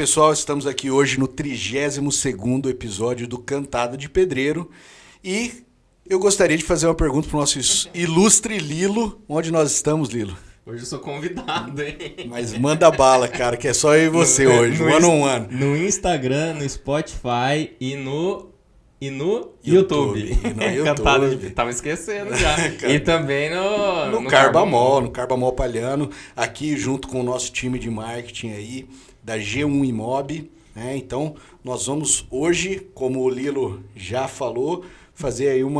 pessoal, estamos aqui hoje no 32º episódio do Cantada de Pedreiro e eu gostaria de fazer uma pergunta para o nosso ilustre Lilo. Onde nós estamos, Lilo? Hoje eu sou convidado, hein? Mas manda bala, cara, que é só eu e você hoje, one on one. No Instagram, no Spotify e no YouTube. Cantada de... Tava esquecendo já. E também no Carbamol, no Carbamol Palhano, aqui junto com o nosso time de marketing aí, da G1 Imob, né? Então, nós vamos hoje, como o Lilo já falou, fazer aí um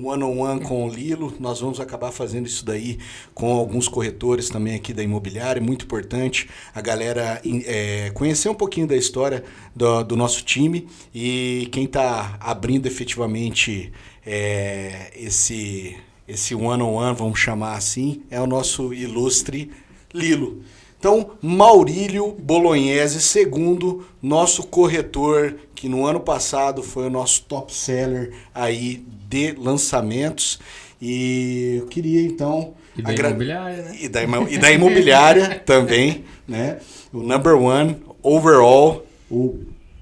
one-on-one com o Lilo. Nós vamos acabar fazendo isso daí com alguns corretores também aqui da imobiliária. Muito importante a galera conhecer um pouquinho da história do nosso time. E quem está abrindo efetivamente esse one-on-one, vamos chamar assim, é o nosso ilustre Lilo. Então, Maurílio Bolognese, segundo, nosso corretor, que no ano passado foi o nosso top seller aí de lançamentos. E eu queria, então... E da imobiliária, né? E da imobiliária também, né? O number one, overall, o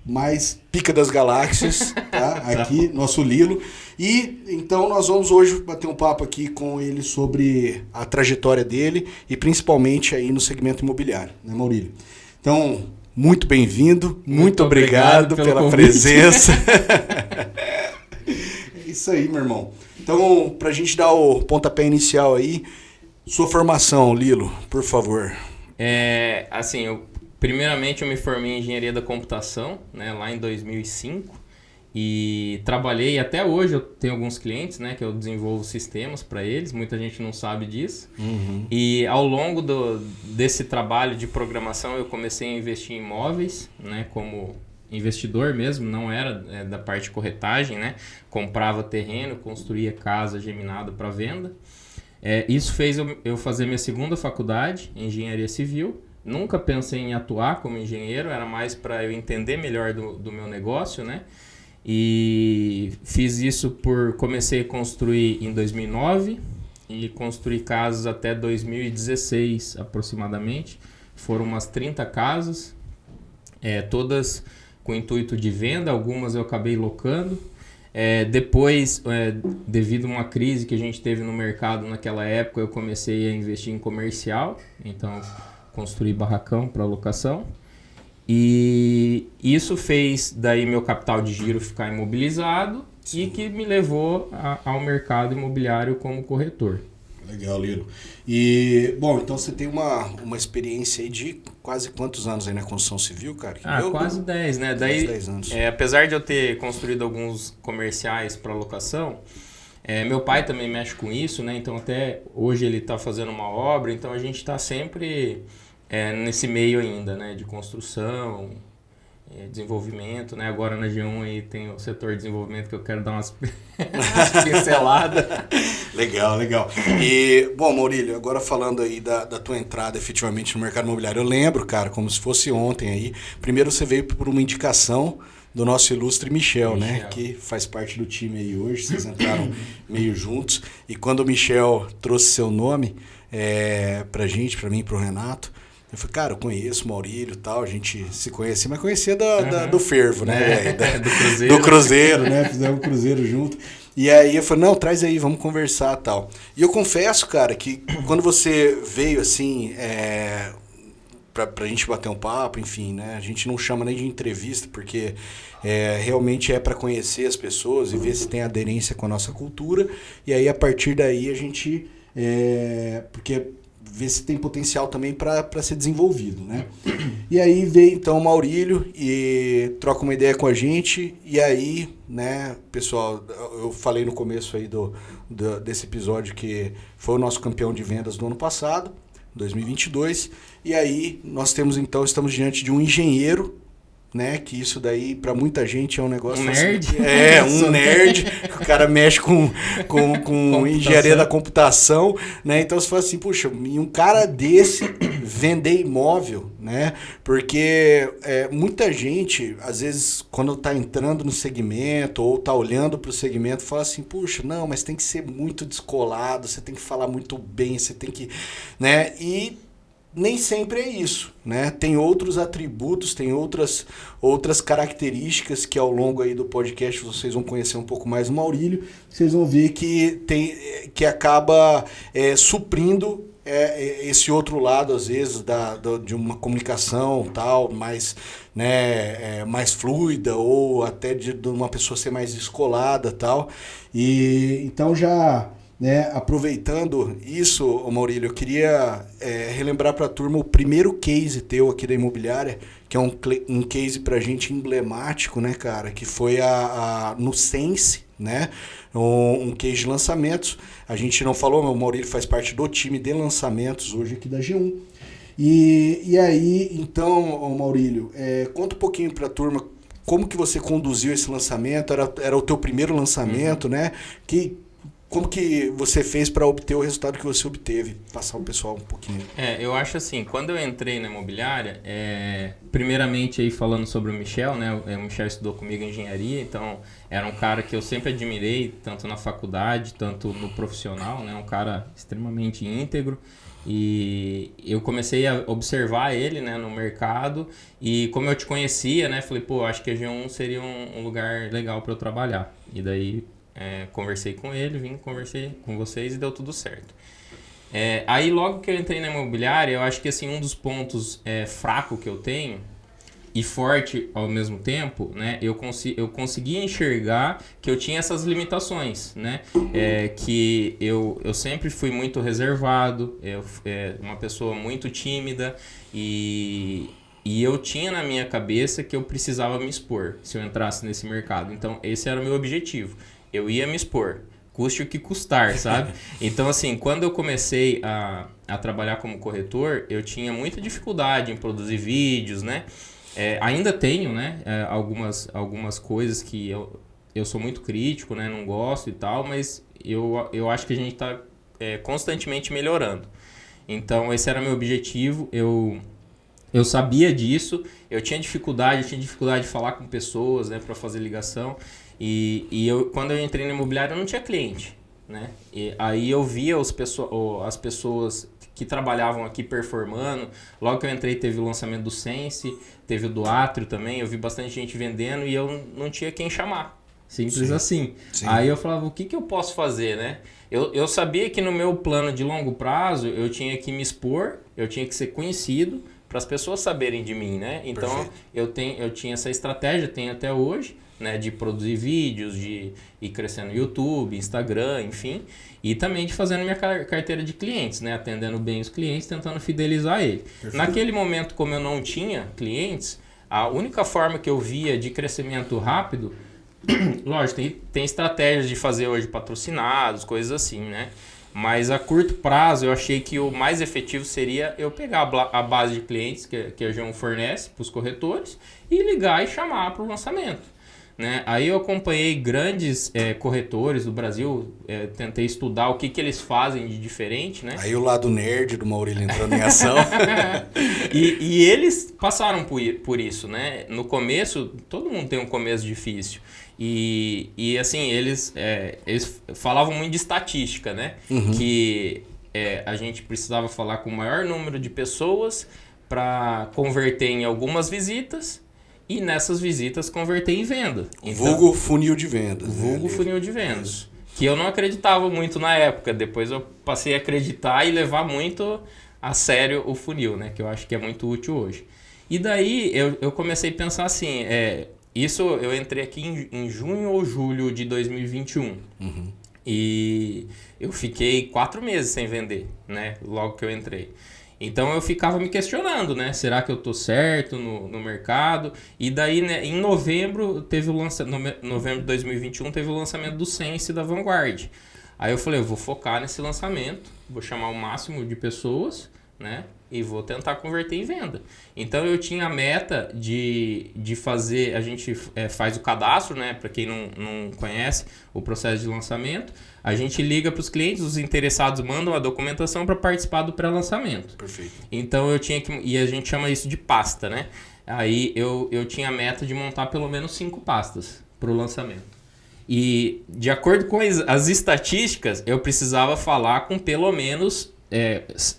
mais pica das galáxias, tá? Aqui, nosso Lilo. E então nós vamos hoje bater um papo aqui com ele sobre a trajetória dele e principalmente aí no segmento imobiliário, né, Maurílio? Então, muito bem-vindo, muito obrigado pela presença. É isso aí, meu irmão. Então, pra gente dar o pontapé inicial aí, sua formação, Lilo, por favor. Primeiramente eu me formei em engenharia da computação, né, lá em 2005. E trabalhei, até hoje eu tenho alguns clientes, né, que eu desenvolvo sistemas para eles, muita gente não sabe disso. Uhum. E ao longo desse trabalho de programação eu comecei a investir em imóveis, né, como investidor mesmo, não era da parte de corretagem, né, comprava terreno, construía casa geminada para venda. Isso fez eu fazer minha segunda faculdade, engenharia civil. Nunca pensei em atuar como engenheiro, era mais para eu entender melhor do meu negócio, né? E fiz isso comecei a construir em 2009 e construí casas até 2016 aproximadamente. Foram umas 30 casas, todas com intuito de venda, algumas eu acabei locando. Depois, devido a uma crise que a gente teve no mercado naquela época, eu comecei a investir em comercial, então construí barracão para locação. E isso fez daí meu capital de giro ficar imobilizado. Sim. E que me levou ao mercado imobiliário como corretor. Legal, Lilo. E, bom, então você tem uma experiência aí de quase quantos anos aí na construção civil, cara? Quase 10, né? Daí, 10 anos. Apesar de eu ter construído alguns comerciais para locação, meu pai também mexe com isso, né? Então até hoje ele está fazendo uma obra, então a gente está sempre... nesse meio ainda, né, de construção, desenvolvimento, né, agora na G1 aí tem o setor de desenvolvimento que eu quero dar umas pinceladas. Legal. E, bom, Maurílio, agora falando aí da tua entrada efetivamente no mercado imobiliário, eu lembro, cara, como se fosse ontem aí, primeiro você veio por uma indicação do nosso ilustre Michel, né, que faz parte do time aí hoje, vocês entraram meio juntos, e quando o Michel trouxe seu nome pra gente, pra mim e pro Renato, eu falei, cara, eu conheço o Maurílio e tal, a gente se conhecia, mas conhecia do fervo, né? Do Cruzeiro, né? Fizemos o Cruzeiro junto. E aí eu falei, não, traz aí, vamos conversar e tal. E eu confesso, cara, que quando você veio assim, pra gente bater um papo, enfim, né? A gente não chama nem de entrevista, porque realmente é para conhecer as pessoas e ver se tem aderência com a nossa cultura. E aí, a partir daí, a gente... porque... ver se tem potencial também para ser desenvolvido, né? E aí veio então o Maurílio e troca uma ideia com a gente, e aí, né, pessoal, eu falei no começo aí desse episódio que foi o nosso campeão de vendas do ano passado, 2022, e aí nós estamos diante de um engenheiro, né, que isso daí para muita gente é um negócio... Um nerd? Um nerd, o cara mexe com engenharia da computação, né, então você fala assim, puxa, e um cara desse vender imóvel, né, porque muita gente, às vezes, quando tá entrando no segmento ou tá olhando pro segmento, fala assim, puxa, não, mas tem que ser muito descolado, você tem que falar muito bem, você tem que, né, e nem sempre é isso, né? Tem outros atributos, tem outras características que ao longo aí do podcast vocês vão conhecer um pouco mais o Maurílio, vocês vão ver que acaba suprindo esse outro lado, às vezes, de uma comunicação tal, mais, né, mais fluida, ou até de uma pessoa ser mais descolada tal. E então já... né, aproveitando isso, Maurílio, eu queria relembrar para a turma o primeiro case teu aqui da imobiliária, que é um case para a gente emblemático, né, cara, que foi no Sense, né, um case de lançamentos. A gente não falou, mas o Maurílio faz parte do time de lançamentos hoje aqui da G1. E aí, então, Maurílio, conta um pouquinho para a turma como que você conduziu esse lançamento, era o teu primeiro lançamento, né, como que você fez para obter o resultado que você obteve? Passar o pessoal um pouquinho. Eu acho assim, quando eu entrei na imobiliária, primeiramente aí falando sobre o Michel, né? O Michel estudou comigo engenharia, então era um cara que eu sempre admirei, tanto na faculdade, tanto no profissional, né? Um cara extremamente íntegro. E eu comecei a observar ele, né, no mercado, e como eu te conhecia, né, falei, pô, acho que a G1 seria um lugar legal para eu trabalhar. E daí... conversei com ele, conversei com vocês e deu tudo certo. Aí logo que eu entrei na imobiliária, eu acho que assim, um dos pontos fraco que eu tenho e forte ao mesmo tempo, né, eu consegui enxergar que eu tinha essas limitações, né, que eu sempre fui muito reservado, uma pessoa muito tímida e eu tinha na minha cabeça que eu precisava me expor se eu entrasse nesse mercado. Então esse era o meu objetivo. Eu ia me expor, custe o que custar, sabe? Então, assim, quando eu comecei a trabalhar como corretor, eu tinha muita dificuldade em produzir vídeos, né? Ainda tenho, né? Algumas coisas que eu sou muito crítico, né? Não gosto e tal, mas eu acho que a gente está constantemente melhorando. Então, esse era meu objetivo. Eu sabia disso, eu tinha dificuldade de falar com pessoas, né? Para fazer ligação. E quando eu entrei na imobiliária, eu não tinha cliente, né? E aí eu via as pessoas que trabalhavam aqui performando. Logo que eu entrei, teve o lançamento do Sense, teve o do Atrio também. Eu vi bastante gente vendendo e eu não tinha quem chamar. Simples assim. Sim. Aí eu falava, o que eu posso fazer, né? Eu sabia que no meu plano de longo prazo, eu tinha que me expor, eu tinha que ser conhecido para as pessoas saberem de mim, né? Então, eu tinha essa estratégia, tenho até hoje, né, de produzir vídeos, de ir crescendo no YouTube, Instagram, enfim, e também de fazendo minha carteira de clientes, né, atendendo bem os clientes, tentando fidelizar ele. Naquele momento, como eu não tinha clientes, a única forma que eu via de crescimento rápido, lógico, tem estratégias de fazer hoje patrocinados, coisas assim, né? Mas a curto prazo eu achei que o mais efetivo seria eu pegar a base de clientes que a G1 fornece para os corretores e ligar e chamar para o lançamento. Né? Aí eu acompanhei grandes corretores do Brasil, tentei estudar o que eles fazem de diferente. Né? Aí o lado nerd do Maurílio entrando em ação. e eles passaram por isso. Né? No começo, todo mundo tem um começo difícil. E assim, eles falavam muito de estatística, né? Uhum. Que a gente precisava falar com o maior número de pessoas para converter em algumas visitas. E nessas visitas converter em venda. Então, vulgo funil de vendas. Vulgo funil de vendas. Isso. Que eu não acreditava muito na época. Depois eu passei a acreditar e levar muito a sério o funil, né? Que eu acho que é muito útil hoje. E daí eu comecei a pensar assim, isso eu entrei aqui em junho ou julho de 2021. Uhum. E eu fiquei 4 meses sem vender, né? Logo que eu entrei. Então eu ficava me questionando, né? Será que eu tô certo no mercado? E daí, né, em novembro novembro de 2021 teve o lançamento do Sense da Vanguard. Aí eu falei, eu vou focar nesse lançamento, vou chamar o máximo de pessoas, né? E vou tentar converter em venda. Então eu tinha a meta de fazer, a gente faz o cadastro, né? Para quem não conhece o processo de lançamento, a gente liga para os clientes, os interessados mandam a documentação para participar do pré-lançamento. Perfeito. Então eu tinha que, e a gente chama isso de pasta, né? Aí eu tinha a meta de montar pelo menos 5 pastas para o lançamento. E de acordo com as estatísticas, eu precisava falar com pelo menos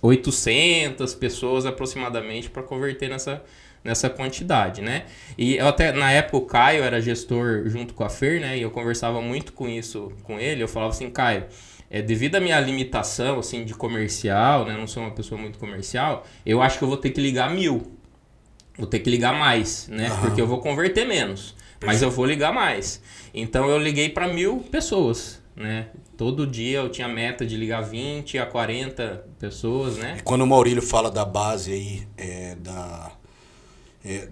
800 pessoas aproximadamente para converter nessa quantidade, né? E eu até, na época, o Caio era gestor junto com a Fer, né? E eu conversava muito com isso com ele. Eu falava assim, Caio, devido à minha limitação, assim, de comercial, né? Não sou uma pessoa muito comercial, eu acho que eu vou ter que ligar 1000. Vou ter que ligar mais, né? Porque eu vou converter menos, mas eu vou ligar mais. Então eu liguei para 1000 pessoas, né? Todo dia eu tinha meta de ligar 20 a 40 pessoas, né? E quando o Maurílio fala da base aí,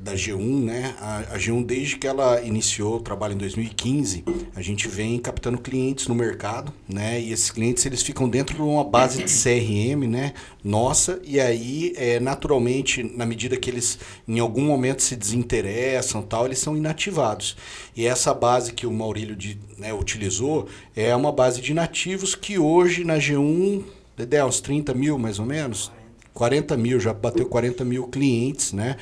da G1, né? A G1, desde que ela iniciou o trabalho em 2015, a gente vem captando clientes no mercado, né? E esses clientes, eles ficam dentro de uma base de CRM, né? Nossa, e aí, naturalmente, na medida que eles em algum momento se desinteressam, tal, eles são inativados. E essa base que o Maurílio utilizou é uma base de inativos que hoje na G1, Dedé, uns 30 mil mais ou menos, 40 mil, já bateu 40 mil clientes, né?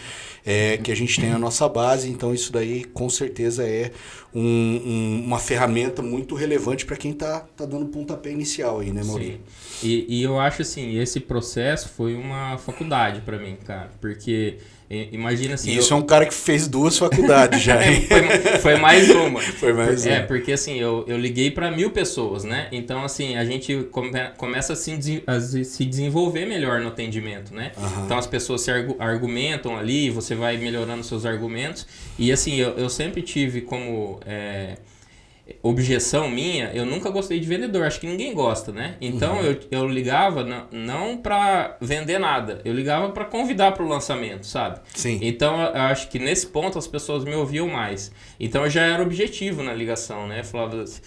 Que a gente tem na nossa base, então isso daí com certeza é uma ferramenta muito relevante para quem tá dando pontapé inicial aí, né, Maurício? Sim. E eu acho assim, esse processo foi uma faculdade para mim, cara, porque imagina assim... Isso é um cara que fez 2 faculdades já, hein? Foi mais uma. Foi mais uma. Porque assim, eu liguei para 1000 pessoas, né? Então assim, a gente começa a se desenvolver melhor no atendimento, né? Então as pessoas se argumentam ali, você vai melhorando seus argumentos. E assim, eu sempre tive como... objeção minha, eu nunca gostei de vendedor, acho que ninguém gosta, né? Então eu ligava não para vender nada, eu ligava para convidar para o lançamento, sabe? Sim. Então eu acho que nesse ponto as pessoas me ouviam mais. Então eu já era objetivo na ligação, né? Falava assim,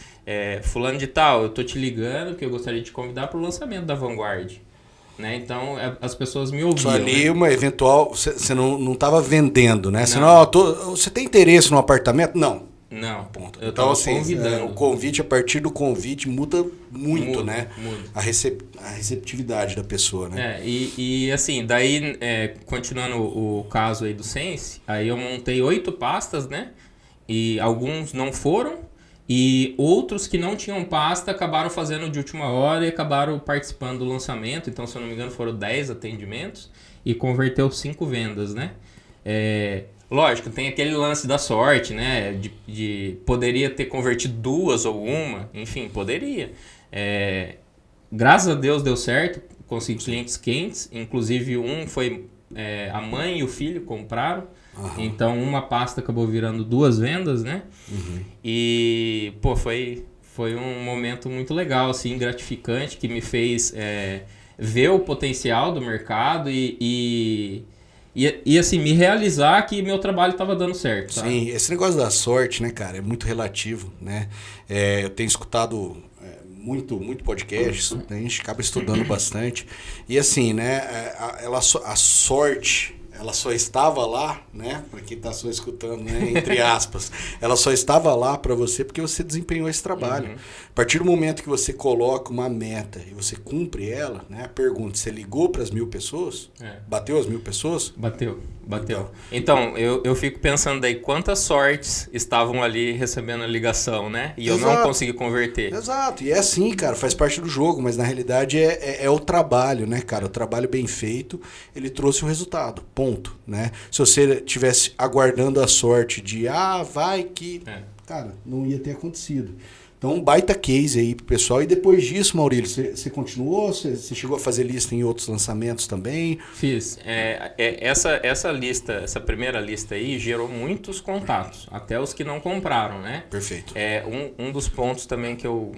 fulano de tal, eu tô te ligando que eu gostaria de te convidar para o lançamento da Vanguard. Né? Então as pessoas me ouviam. Só ali, né? uma eventual... Você não estava vendendo, né? Não. Você tem interesse no apartamento? Não. Não, Ponto. eu então, tava assim, convidando. o convite, a partir do convite, muda muito, né? Muda. A receptividade da pessoa, né? E assim, daí, continuando o caso aí do Sense, aí eu montei 8 pastas, né? E alguns não foram, e outros que não tinham pasta acabaram fazendo de última hora e acabaram participando do lançamento. Então, se eu não me engano, foram 10 atendimentos e converteu 5 vendas, né? Lógico, tem aquele lance da sorte, né? Poderia ter convertido 2 ou 1, enfim, poderia. Graças a Deus deu certo, consegui clientes quentes, inclusive um foi a mãe e o filho compraram, então uma pasta acabou virando 2 vendas, né? E, pô, foi um momento muito legal, assim, gratificante, que me fez ver o potencial do mercado e assim, me realizar que meu trabalho estava dando certo. Tá? Sim, esse negócio da sorte, né, cara, é muito relativo, né? Eu tenho escutado muito podcast, a gente acaba estudando bastante. E assim, né, a sorte, ela só estava lá, né, para quem está só escutando, né, entre aspas, ela só estava lá para você porque você desempenhou esse trabalho. A partir do momento que você coloca uma meta e você cumpre ela, né, pergunta, você ligou para as 1000 pessoas? Bateu as 1000 pessoas? Bateu. Então, eu fico pensando daí quantas sortes estavam ali recebendo a ligação, né? E Exato. Eu não consegui converter. Exato, e é assim, cara, faz parte do jogo, mas na realidade é o trabalho, né, cara? O trabalho bem feito, ele trouxe o resultado, ponto, né? Se você estivesse aguardando a sorte de, vai que... Cara, não ia ter acontecido. Então, um baita case aí pro pessoal. E depois disso, Maurílio, você continuou? Você chegou a fazer lista em outros lançamentos também? Fiz. Essa lista, essa primeira lista aí, gerou muitos contatos, até os que não compraram, né? Perfeito. Um dos pontos também que eu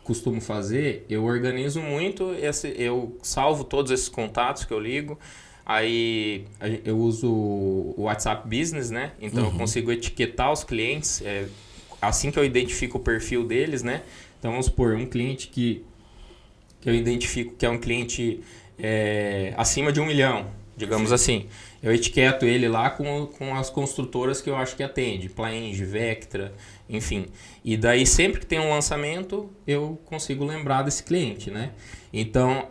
costumo fazer, eu organizo muito, eu salvo todos esses contatos que eu ligo. Aí eu uso o WhatsApp Business, né? Então eu consigo etiquetar os clientes, assim que eu identifico o perfil deles, né? Então vamos supor, um cliente que eu identifico que é um cliente acima de 1 milhão, digamos assim. Eu etiqueto ele lá com as construtoras que eu acho que atende, Plaenge, Vectra, enfim. E daí sempre que tem um lançamento, eu consigo lembrar desse cliente, né? Então,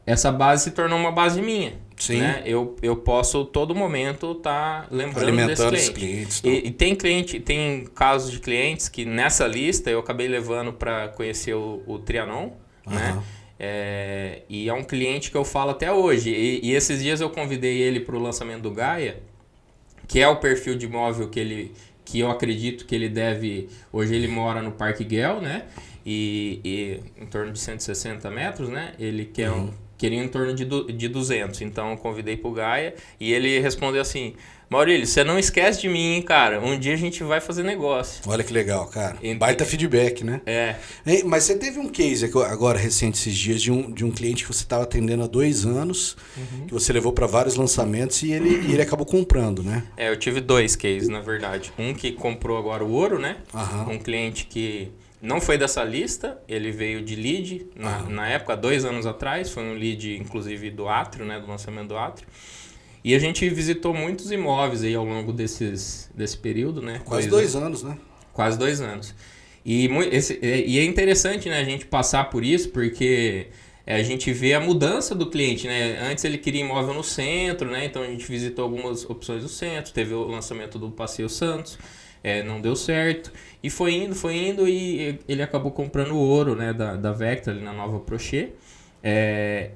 essa base se tornou uma base minha. Sim. Né? Eu posso todo momento estar lembrando alimentando desse cliente. E tem casos de clientes que nessa lista eu acabei levando para conhecer o Trianon, né? E é um cliente que eu falo até hoje. E esses dias eu convidei ele para o lançamento do Gaia, que é o perfil de imóvel que eu acredito que ele deve... Hoje ele mora no Parque Guel, né? E em torno de 160 metros, né? Ele queria em torno de 200. Então eu convidei para o Gaia e ele respondeu assim: Maurílio, você não esquece de mim, hein, cara? Um dia a gente vai fazer negócio. Olha que legal, cara. Baita feedback, né? Hein, mas você teve um case agora recente esses dias de um cliente que você estava atendendo há 2 anos, que você levou para vários lançamentos e ele acabou comprando, né? Eu tive 2 cases, na verdade. Um que comprou agora o ouro, né? Um cliente que não foi dessa lista, ele veio de lead na época, há 2 anos atrás. Foi um lead, inclusive, do Átrio, né? Do lançamento do Átrio. E a gente visitou muitos imóveis aí ao longo desse período, né? Quase 2 anos, né? Quase 2 anos. E é interessante, né, a gente passar por isso, porque a gente vê a mudança do cliente, né? Antes ele queria imóvel no centro, né? Então a gente visitou algumas opções do centro, teve o lançamento do Passeio Santos, não deu certo. E foi indo e ele acabou comprando o ouro, né, da Vectra ali na Nova Prochê.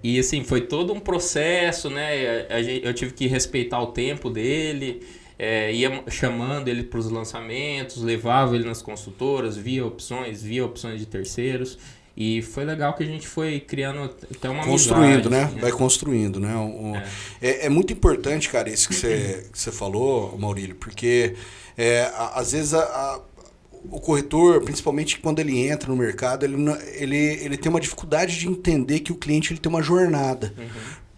E assim, foi todo um processo, né? Eu tive que respeitar o tempo dele, ia chamando ele para os lançamentos, levava ele nas consultoras, via opções de terceiros. E foi legal que a gente foi criando até uma construindo, amizade, né? Assim, Vai construindo, né? É muito importante, cara, isso que você falou, Maurílio, porque às vezes o corretor, principalmente quando ele entra no mercado, ele tem uma dificuldade de entender que o cliente ele tem uma jornada.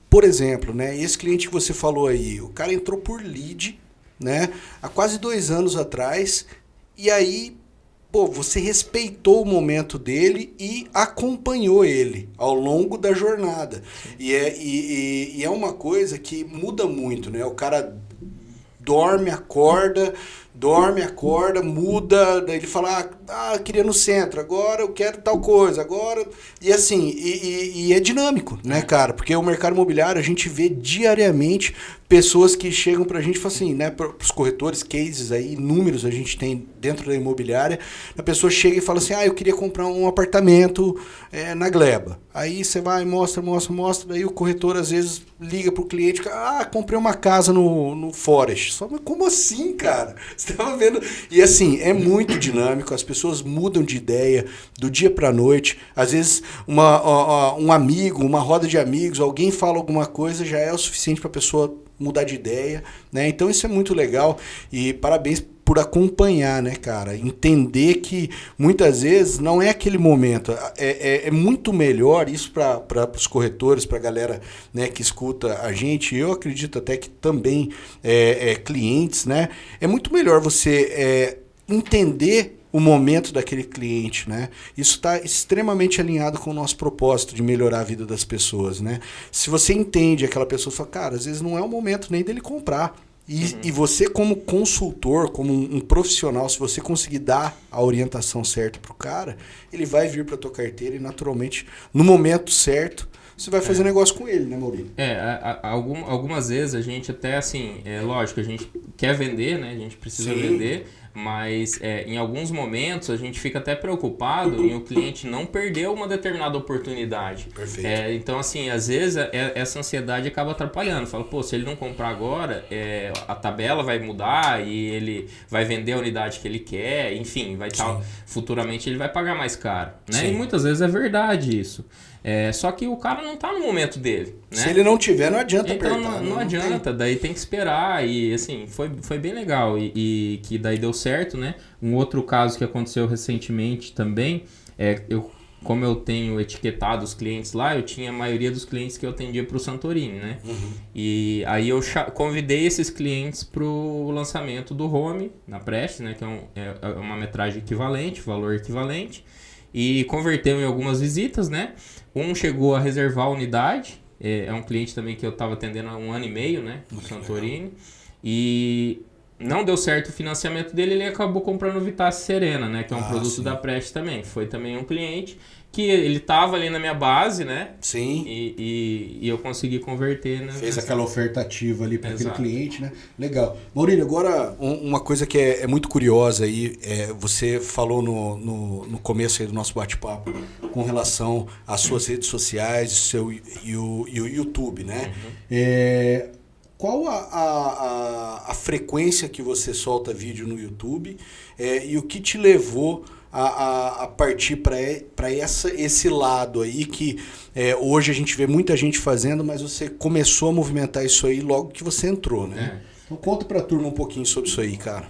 Por exemplo, né, esse cliente que você falou aí, o cara entrou por lead, né, há quase 2 anos atrás, e aí, você respeitou o momento dele e acompanhou ele ao longo da jornada. E é uma coisa que muda muito, né? O cara dorme, acorda, muda, daí ele fala, queria no centro, agora eu quero tal coisa, agora... E assim, e é dinâmico, né, cara? Porque o mercado imobiliário, a gente vê diariamente pessoas que chegam pra gente e falam assim, né, pros corretores, cases aí, números a gente tem dentro da imobiliária, a pessoa chega e fala assim, eu queria comprar um apartamento na Gleba. Aí você vai, mostra, daí o corretor às vezes liga pro cliente, comprei uma casa no Forest. Só, mas como assim, cara? Você tava vendo? E assim, é muito dinâmico, as pessoas mudam de ideia do dia pra noite. Às vezes um amigo, uma roda de amigos, alguém fala alguma coisa, já é o suficiente pra pessoa mudar de ideia, né? Então isso é muito legal e parabéns por acompanhar, né, cara? Entender que muitas vezes não é aquele momento. É muito melhor isso para os corretores, para a galera, né, que escuta a gente. Eu acredito até que também clientes, né? É muito melhor você entender o momento daquele cliente, né? Isso está extremamente alinhado com o nosso propósito de melhorar a vida das pessoas, né? Se você entende aquela pessoa, fala, cara, às vezes não é o momento nem dele comprar. E você como consultor, como um profissional, se você conseguir dar a orientação certa pro cara, ele vai vir para tua carteira e naturalmente, no momento certo, você vai fazer negócio com ele, né, Maurílio? Algumas vezes a gente até assim, lógico, a gente quer vender, né? A gente precisa vender, mas em alguns momentos a gente fica até preocupado em o cliente não perder uma determinada oportunidade. Perfeito. Então, assim, às vezes essa ansiedade acaba atrapalhando. Fala, se ele não comprar agora, a tabela vai mudar e ele vai vender a unidade que ele quer, enfim, futuramente ele vai pagar mais caro, né? E muitas vezes é verdade isso. Só que o cara não tá no momento dele, né? Se ele não tiver, não adianta então, apertar. Não adianta, daí tem que esperar. E assim, foi bem legal. E que daí deu certo, né? Um outro caso que aconteceu recentemente também, como eu tenho etiquetado os clientes lá, eu tinha a maioria dos clientes que eu atendia para o Santorini, né? E aí eu convidei esses clientes para o lançamento do Home, na Prestes, né? Que é uma metragem equivalente, valor equivalente. E converteu em algumas visitas, né? Um chegou a reservar a unidade, é um cliente também que eu estava atendendo há 1 ano e meio, né? No Santorini. E não deu certo o financiamento dele, ele acabou comprando o Vitesse Serena, né? Que é um produto da Prestes também. Foi também um cliente que ele tava ali na minha base, né? Sim. E eu consegui converter, né? Fez aquela oferta ativa ali para aquele Exato. cliente, né? Legal. Maurílio, agora uma coisa que é muito curiosa aí, você falou no começo aí do nosso bate-papo com relação às suas redes sociais e o YouTube, né? Qual a frequência que você solta vídeo no YouTube e o que te levou a partir para esse lado aí que hoje a gente vê muita gente fazendo, mas você começou a movimentar isso aí logo que você entrou, né? Então conta pra turma um pouquinho sobre isso aí, cara.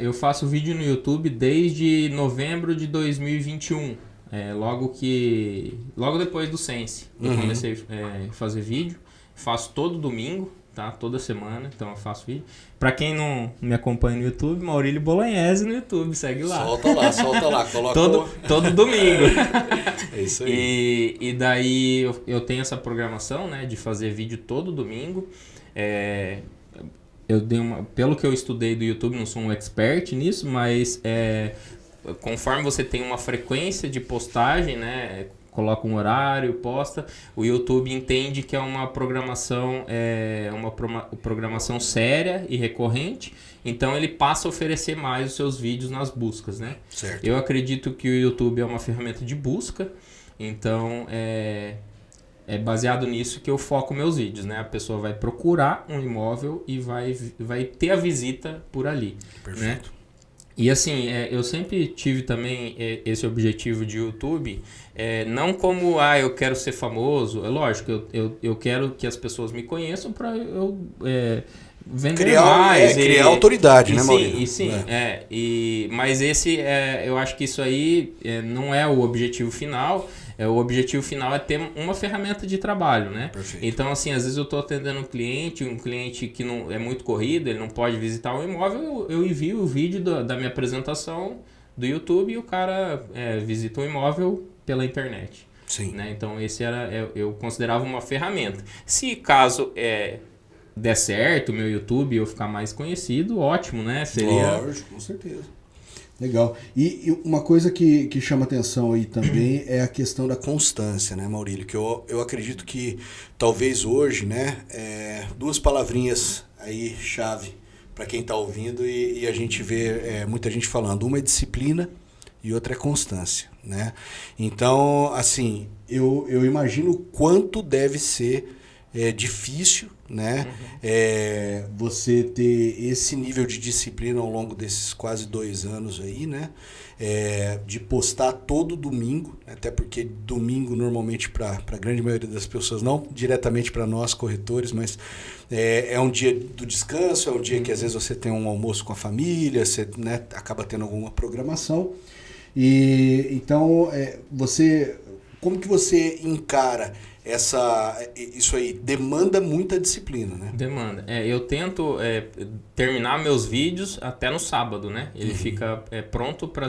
Eu faço vídeo no YouTube desde novembro de 2021. Logo depois do Sense. Eu comecei a fazer vídeo. Faço todo domingo, tá? Toda semana, então eu faço vídeo. Pra quem não me acompanha no YouTube, Maurílio Bolognese no YouTube, segue lá. Solta lá, coloca todo domingo. É isso aí. E daí eu tenho essa programação, né, de fazer vídeo todo domingo. Pelo que eu estudei do YouTube, não sou um expert nisso, mas conforme você tem uma frequência de postagem, né, coloca um horário, posta, o YouTube entende que é uma programação, programação séria e recorrente, então ele passa a oferecer mais os seus vídeos nas buscas, né? Certo. Eu acredito que o YouTube é uma ferramenta de busca, então é baseado nisso que eu foco meus vídeos, né? A pessoa vai procurar um imóvel e vai ter a visita por ali. Perfeito. Né? E assim, eu sempre tive também esse objetivo de YouTube, não como, eu quero ser famoso, é lógico, eu quero que as pessoas me conheçam para eu vender mais. Criar autoridade, né, Maurílio? Sim, mas eu acho que isso aí não é o objetivo final. O objetivo final é ter uma ferramenta de trabalho, né? Perfeito. Então, assim, às vezes eu estou atendendo um cliente que não é muito corrido, ele não pode visitar o imóvel, eu envio o vídeo da minha apresentação do YouTube e o cara visita o imóvel pela internet. Sim. Né? Então, eu considerava uma ferramenta. Se caso der certo o meu YouTube e eu ficar mais conhecido, ótimo, né? Seria... Lógico, com certeza. Legal. E uma coisa que chama atenção aí também é a questão da constância, né, Maurílio? Que eu acredito que talvez hoje, né, duas palavrinhas aí chave para quem está ouvindo e a gente vê muita gente falando. Uma é disciplina e outra é constância, né? Então, assim, eu imagino o quanto deve ser difícil, né? Você ter esse nível de disciplina ao longo desses quase 2 anos aí, né? De postar todo domingo, até porque domingo normalmente para a grande maioria das pessoas, não diretamente para nós corretores, mas é um dia do descanso, é um dia que às vezes você tem um almoço com a família, você, né, acaba tendo alguma programação. E então como que você encara isso aí? Demanda muita disciplina, né? Demanda. Eu tento terminar meus vídeos até no sábado, né? Ele fica pronto para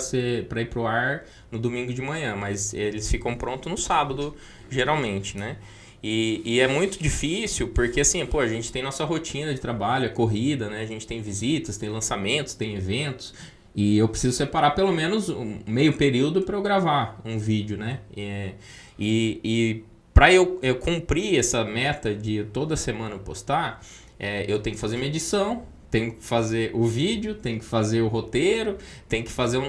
ir pro ar no domingo de manhã, mas eles ficam prontos no sábado, geralmente, né? E é muito difícil porque, assim, a gente tem nossa rotina de trabalho, é corrida, né? A gente tem visitas, tem lançamentos, tem eventos. E eu preciso separar pelo menos um meio período para eu gravar um vídeo, né? Para eu cumprir essa meta de toda semana postar, eu tenho que fazer minha edição, tenho que fazer o vídeo, tenho que fazer o roteiro, tenho que fazer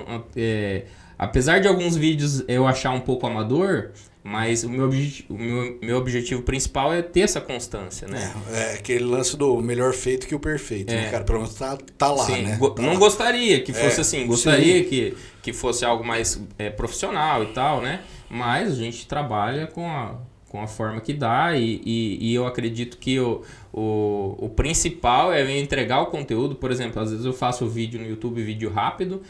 apesar de alguns vídeos eu achar um pouco amador, mas o meu objetivo principal é ter essa constância, né? Aquele lance do melhor feito que o perfeito, né, cara? Pelo menos tá lá, sim, né? Não gostaria que fosse assim, gostaria que fosse algo mais profissional e tal, né? Mas a gente trabalha com a forma que dá e eu acredito que o principal é eu entregar o conteúdo. Por exemplo, às vezes eu faço vídeo no YouTube, vídeo rápido,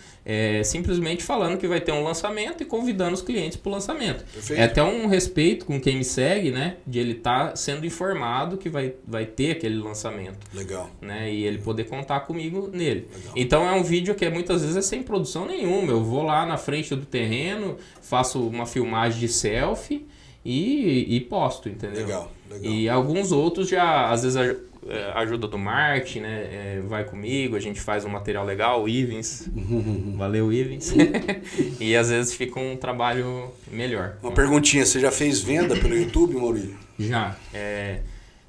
simplesmente falando que vai ter um lançamento e convidando os clientes para o lançamento. Perfeito. É até um respeito com quem me segue, né? De ele estar sendo informado que vai ter aquele lançamento. Legal. Né? E ele poder contar comigo nele. Legal. Então é um vídeo que muitas vezes é sem produção nenhuma. Eu vou lá na frente do terreno, faço uma filmagem de selfie e posto, entendeu? Legal. E alguns outros já, às vezes, ajuda do marketing, né? Vai comigo, a gente faz um material legal, o Ivens. Valeu, Ivens. E às vezes fica um trabalho melhor. Uma perguntinha, você já fez venda pelo YouTube, Maurílio? Já.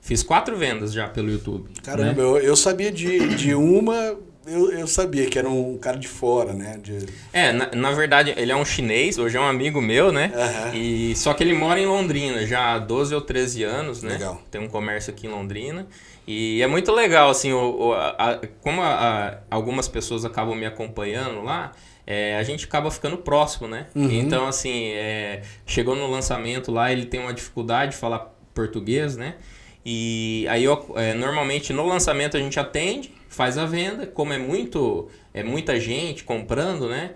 Fiz 4 vendas já pelo YouTube. Caramba, né? eu sabia de uma... Eu sabia que era um cara de fora, né? Na verdade, ele é um chinês, hoje é um amigo meu, né? Só que ele mora em Londrina já há 12 ou 13 anos, né? Legal. Tem um comércio aqui em Londrina. E é muito legal, assim, como algumas pessoas acabam me acompanhando lá, a gente acaba ficando próximo, né? Então, assim, chegou no lançamento lá, ele tem uma dificuldade de falar português, né? E aí, normalmente, no lançamento a gente atende, faz a venda, como é muita gente comprando, né?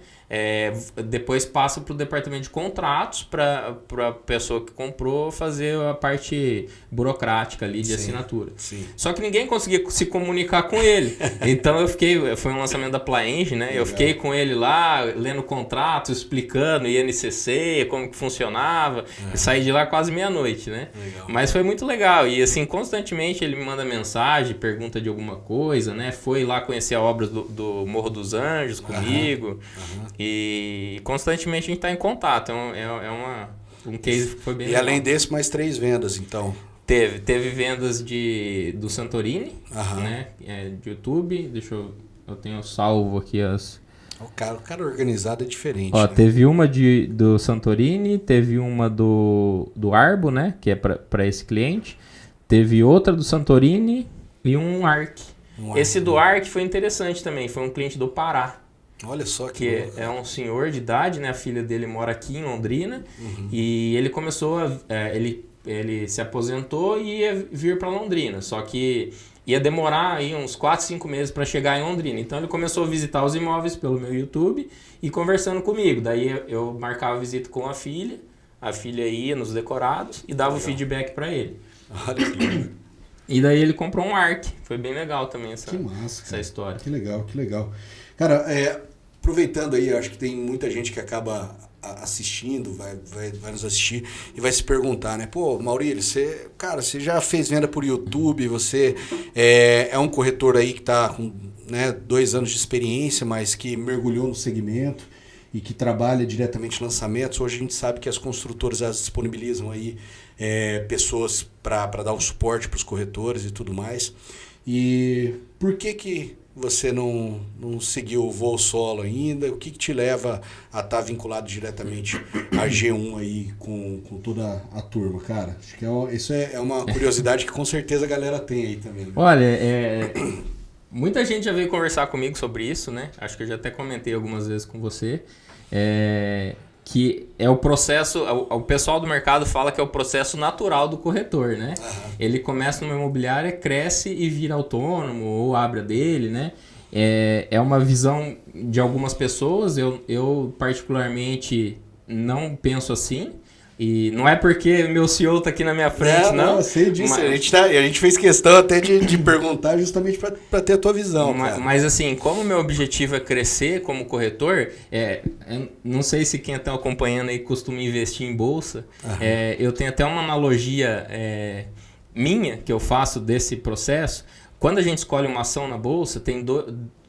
Depois passa para o departamento de contratos para a pessoa que comprou fazer a parte burocrática ali de assinatura. Sim. Só que ninguém conseguia se comunicar com ele. Então foi um lançamento da Plaenge, né? Eu fiquei com ele lá, lendo contrato, explicando INCC, como que funcionava. E saí de lá quase meia-noite, né? Legal. Mas foi muito legal. E assim, constantemente ele me manda mensagem, pergunta de alguma coisa, né? Foi lá conhecer a obra do Morro dos Anjos comigo. E constantemente a gente está em contato. Um case que foi bem legal. E além desse, mais 3 vendas, então? Teve vendas do Santorini, né? De YouTube. Eu tenho salvo aqui as... O cara organizado é diferente. Ó, né? Teve uma do Santorini, teve uma do Arbo, né? Que é para esse cliente. Teve outra do Santorini e um Arc. Esse do Arc foi interessante também. Foi um cliente do Pará. Olha só que é um senhor de idade, né? A filha dele mora aqui em Londrina. E ele começou ele se aposentou e ia vir para Londrina. Só que ia demorar aí uns 4, 5 meses para chegar em Londrina. Então ele começou a visitar os imóveis pelo meu YouTube e conversando comigo. Daí eu marcava visita com a filha ia nos decorados e dava o feedback para ele. Olha que legal. E daí ele comprou um Arc. Foi bem legal também essa história. Que legal. Cara, aproveitando aí, acho que tem muita gente que acaba assistindo, vai nos assistir e vai se perguntar, né? Pô, Maurílio, você já fez venda por YouTube, você é um corretor aí que está com 2 anos de experiência, mas que mergulhou no segmento e que trabalha diretamente em lançamentos. Hoje a gente sabe que as construtoras elas disponibilizam aí pessoas para dar o suporte para os corretores e tudo mais. E por que você não seguiu o voo solo ainda? O que te leva a estar vinculado diretamente à G1 aí com toda a turma, cara? Acho que isso é uma curiosidade que com certeza a galera tem aí também. Né? Olha, muita gente já veio conversar comigo sobre isso, né? Acho que eu já até comentei algumas vezes com você. Que é o processo, o pessoal do mercado fala que é o processo natural do corretor, né? Ele começa numa imobiliária, cresce e vira autônomo ou abre a dele, né? É uma visão de algumas pessoas, eu particularmente não penso assim. E não é porque meu CEO está aqui na minha frente, não. Eu sei disso. Mas... A gente fez questão até de perguntar justamente para ter a tua visão. Mas assim, como meu objetivo é crescer como corretor, não sei se quem está acompanhando aí costuma investir em bolsa. Eu tenho até uma analogia minha que eu faço desse processo. Quando a gente escolhe uma ação na bolsa,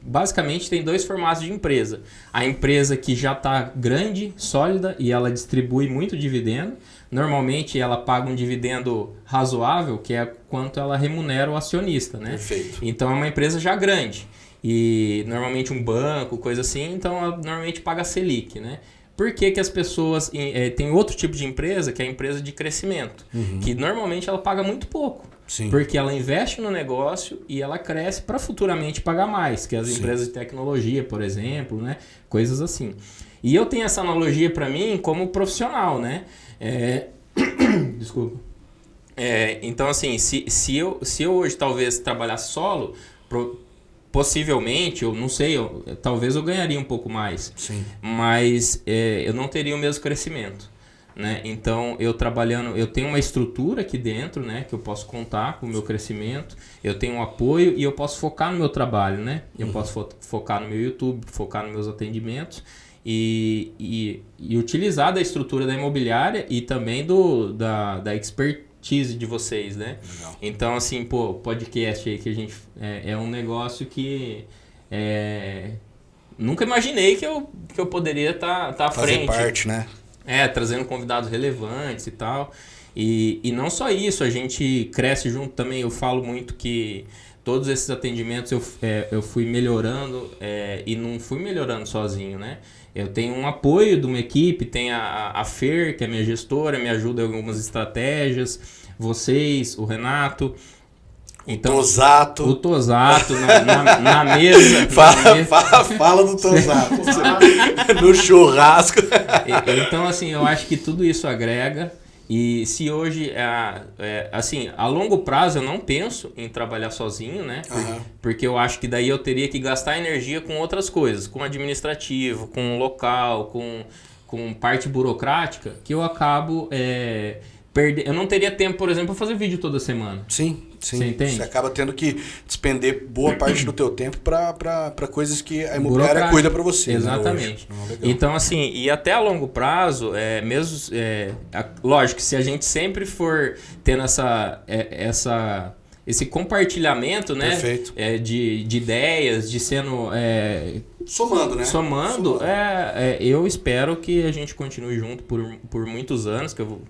basicamente tem 2 formatos de empresa. A empresa que já está grande, sólida e ela distribui muito dividendo. Normalmente ela paga um dividendo razoável, que é quanto ela remunera o acionista, né? Perfeito. Então é uma empresa já grande. E normalmente um banco, coisa assim, então ela normalmente paga Selic, né? Por que as pessoas... tem outro tipo de empresa, que é a empresa de crescimento, que normalmente ela paga muito pouco. Sim. Porque ela investe no negócio e ela cresce para futuramente pagar mais, que as empresas de tecnologia, por exemplo, né? Coisas assim. E eu tenho essa analogia para mim como profissional, né? Desculpa. Então, assim, se eu hoje talvez trabalhasse solo, possivelmente, eu não sei, talvez eu ganharia um pouco mais. Sim. Mas eu não teria o mesmo crescimento. Né? Então, eu tenho uma estrutura aqui dentro, né, que eu posso contar com o meu crescimento, eu tenho um apoio e eu posso focar no meu trabalho, né? Eu posso focar no meu YouTube, focar nos meus atendimentos e utilizar da estrutura da imobiliária e também da expertise de vocês, né? Legal. Então, assim, podcast aí que a gente... É um negócio que... nunca imaginei que eu poderia estar à frente. Fazer parte, né? Trazendo convidados relevantes e tal. E não só isso, a gente cresce junto também. Eu falo muito que todos esses atendimentos eu fui melhorando e não fui melhorando sozinho, né? Eu tenho um apoio de uma equipe, tem a Fer, que é minha gestora, me ajuda em algumas estratégias, vocês, o Renato... Então, o Tosato na mesa. Fala do Tosato. No churrasco. Então, assim, eu acho que tudo isso agrega. E se hoje, assim, a longo prazo eu não penso em trabalhar sozinho, né? Porque eu acho que daí eu teria que gastar energia com outras coisas, com administrativo, com local, com parte burocrática, que eu acabo eu não teria tempo, por exemplo, para fazer vídeo toda semana. Sim. Você entende? Você acaba tendo que despender boa parte do teu tempo para coisas que a imobiliária cuida para você. Exatamente. Né, então, assim, e até a longo prazo, lógico que se a gente sempre for tendo esse compartilhamento, né? Perfeito. De ideias, de sendo... somando, né? Somando. Eu espero que a gente continue junto por muitos anos. Que eu vou,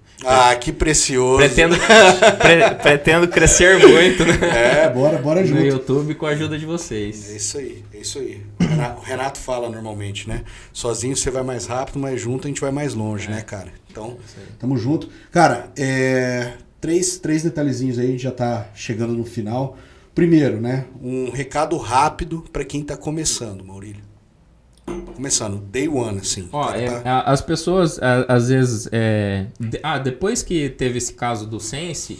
que precioso. Pretendo crescer muito, né? Bora junto. No YouTube com a ajuda de vocês. É isso aí. O Renato fala normalmente, né? Sozinho você vai mais rápido, mas junto a gente vai mais longe, né, cara? Então, tamo junto. Cara, três detalhezinhos aí, a gente já tá chegando no final. Primeiro, né? Um recado rápido para quem tá começando, Maurílio. Começando, day one, assim. As pessoas, às vezes... depois que teve esse caso do Sense,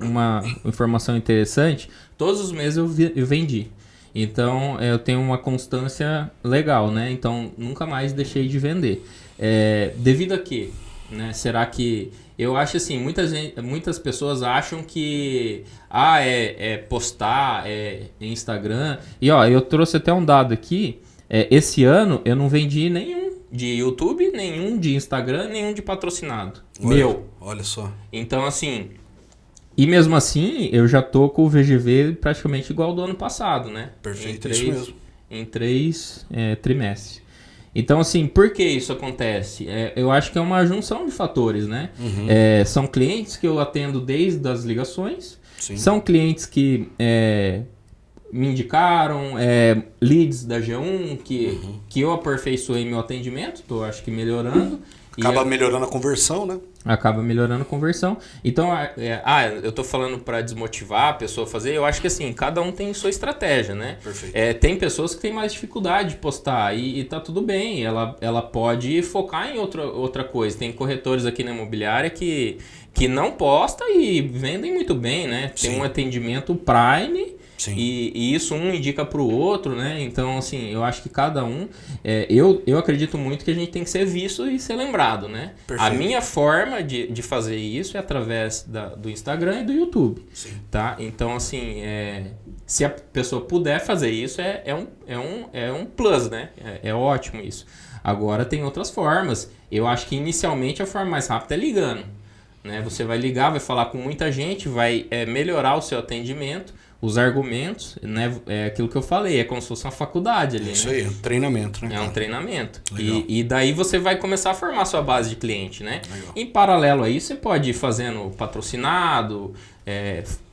uma informação interessante, todos os meses eu vendi. Então, eu tenho uma constância legal, né? Então, nunca mais deixei de vender. Devido a quê? Né? Será que... Eu acho assim, muitas pessoas acham que postar, Instagram. E eu trouxe até um dado aqui. Esse ano eu não vendi nenhum de YouTube, nenhum de Instagram, nenhum de patrocinado. Olha só. Então, assim... E mesmo assim, eu já tô com o VGV praticamente igual ao do ano passado, né? Perfeito, isso mesmo. Em 3 trimestres. Então, assim, por que isso acontece? Eu acho que é uma junção de fatores, né? São clientes que eu atendo desde as ligações. Sim. São clientes que me indicaram, leads da G1, que eu aperfeiçoei meu atendimento. Estou, acho que, melhorando. Acaba melhorando a conversão, né? Acaba melhorando a conversão. Então, eu tô falando para desmotivar a pessoa a fazer. Eu acho que assim, cada um tem sua estratégia, né? Perfeito. Tem pessoas que têm mais dificuldade de postar e tá tudo bem. Ela pode focar em outra coisa. Tem corretores aqui na imobiliária que não posta e vendem muito bem, né? Tem um atendimento Prime. Sim. E isso um indica para o outro, né? Então, assim, eu acho que cada um... eu acredito muito que a gente tem que ser visto e ser lembrado, né? Perfeito. A minha forma de fazer isso é através do Instagram e do YouTube. Sim. Tá? Então, assim, se a pessoa puder fazer isso, é um plus, né? É ótimo isso. Agora, tem outras formas. Eu acho que, inicialmente, a forma mais rápida é ligando. Né? Você vai ligar, vai falar com muita gente, vai melhorar o seu atendimento, os argumentos, né? É aquilo que eu falei, é como se fosse uma faculdade ali. Isso né? aí, um treinamento, né? É um treinamento. E daí você vai começar a formar sua base de cliente, né? Legal. Em paralelo a isso, você pode ir fazendo patrocinado,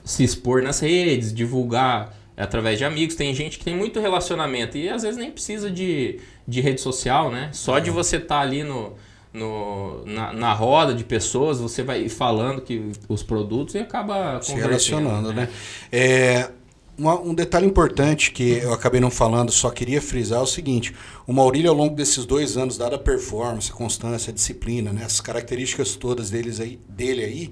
se expor nas redes, divulgar através de amigos. Tem gente que tem muito relacionamento e às vezes nem precisa de rede social, né? Só de você estar ali na roda de pessoas, você vai falando que os produtos e acaba se relacionando, né? Um detalhe importante que eu acabei não falando, só queria frisar é o seguinte: o Maurílio, ao longo desses 2 anos, dada a performance, a constância, a disciplina, né, as características todas dele aí,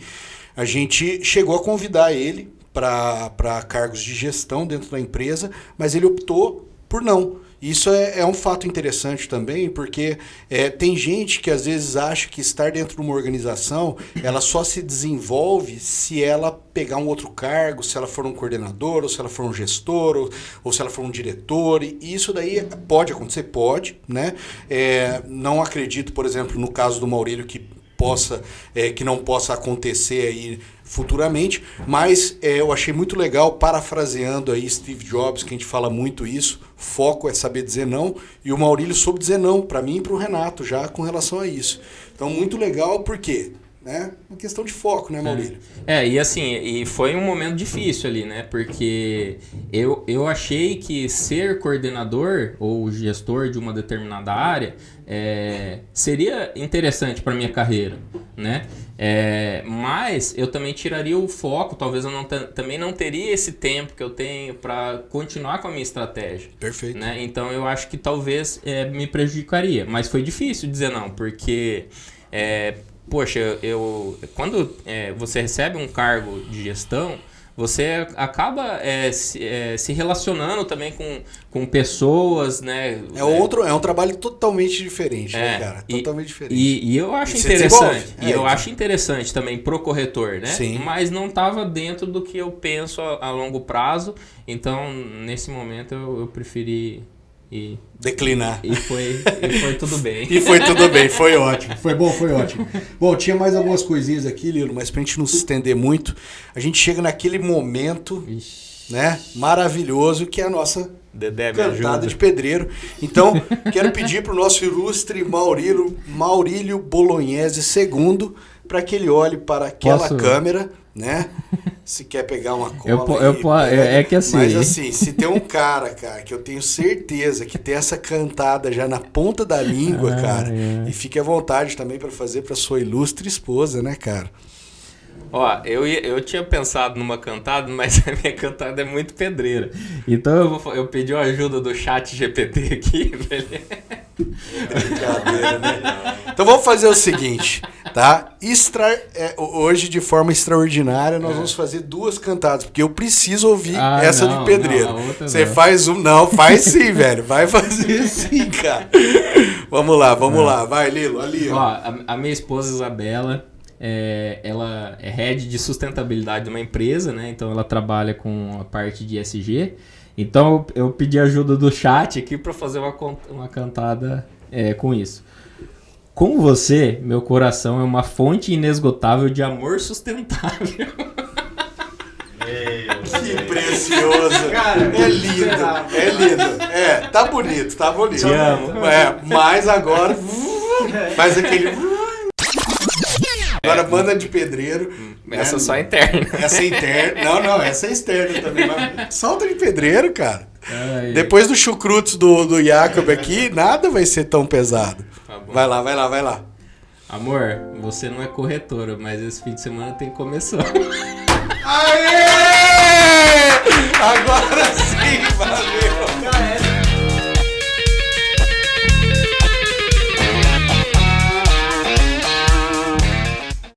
a gente chegou a convidar ele para cargos de gestão dentro da empresa, mas ele optou por não. Isso é um fato interessante também, porque tem gente que às vezes acha que estar dentro de uma organização, ela só se desenvolve se ela pegar um outro cargo, se ela for um coordenador, ou se ela for um gestor, ou se ela for um diretor. E isso daí pode acontecer? Pode, né? Não acredito, por exemplo, no caso do Maurílio, que não possa acontecer aí futuramente, mas eu achei muito legal, parafraseando aí Steve Jobs, que a gente fala muito isso, foco é saber dizer não, e o Maurílio soube dizer não para mim e para o Renato já com relação a isso. Então, muito legal, por quê? Né? Uma questão de foco, né, Maurílio? E assim, e foi um momento difícil ali, né? Porque eu achei que ser coordenador ou gestor de uma determinada área seria interessante para minha carreira, né? Mas eu também tiraria o foco, talvez eu também não teria esse tempo que eu tenho para continuar com a minha estratégia. Perfeito. Né? Então eu acho que talvez me prejudicaria, mas foi difícil dizer não, porque... Poxa, quando você recebe um cargo de gestão, você acaba se relacionando também com pessoas, né? É um trabalho totalmente diferente, né, cara? Totalmente diferente. E eu acho interessante. Eu acho interessante também pro corretor, né? Sim. Mas não estava dentro do que eu penso a longo prazo. Então, nesse momento, eu preferi... declinar. E foi tudo bem. E foi tudo bem, foi ótimo. Foi bom, foi ótimo. Bom, tinha mais algumas coisinhas aqui, Lilo, mas pra gente não se estender muito, a gente chega naquele momento, né, maravilhoso, que é a nossa Dedé, cantada de pedreiro. Então, quero pedir pro nosso ilustre Maurílio Bolognese II, para que ele olhe para aquela câmera, né? Se quer pegar uma cola é que assim... Mas assim, se tem um cara, que eu tenho certeza que tem essa cantada já na ponta da língua, cara, e fique à vontade também para fazer para sua ilustre esposa, né, cara? Ó, eu tinha pensado numa cantada, mas a minha cantada é muito pedreira. Então eu pedi a ajuda do chat GPT aqui, velho. Brincadeira, né? Então vamos fazer o seguinte, tá? Hoje, de forma extraordinária, nós vamos fazer 2 cantadas, porque eu preciso ouvir essa de pedreiro. Você faz não, faz sim, velho. Vai fazer sim, cara. Vamos lá. Vai, Lilo, ali. Ó, a minha esposa Isabela, ela é head de sustentabilidade de uma empresa, né? Então ela trabalha com a parte de ESG. Então eu pedi ajuda do chat aqui para fazer uma cantada com isso. Com você, meu coração é uma fonte inesgotável de amor sustentável. Que precioso. Cara, é lindo. Tá bonito. Te amo. Mas agora faz aquele... Agora banda de pedreiro. Essa só interna. Essa é interna. Não, essa é externa também. Mas solta de pedreiro, cara. Depois do chucrutes do Jacob aqui, nada vai ser tão pesado. Tá bom. Vai lá. Amor, você não é corretora, mas esse fim de semana tem comissão. Aê!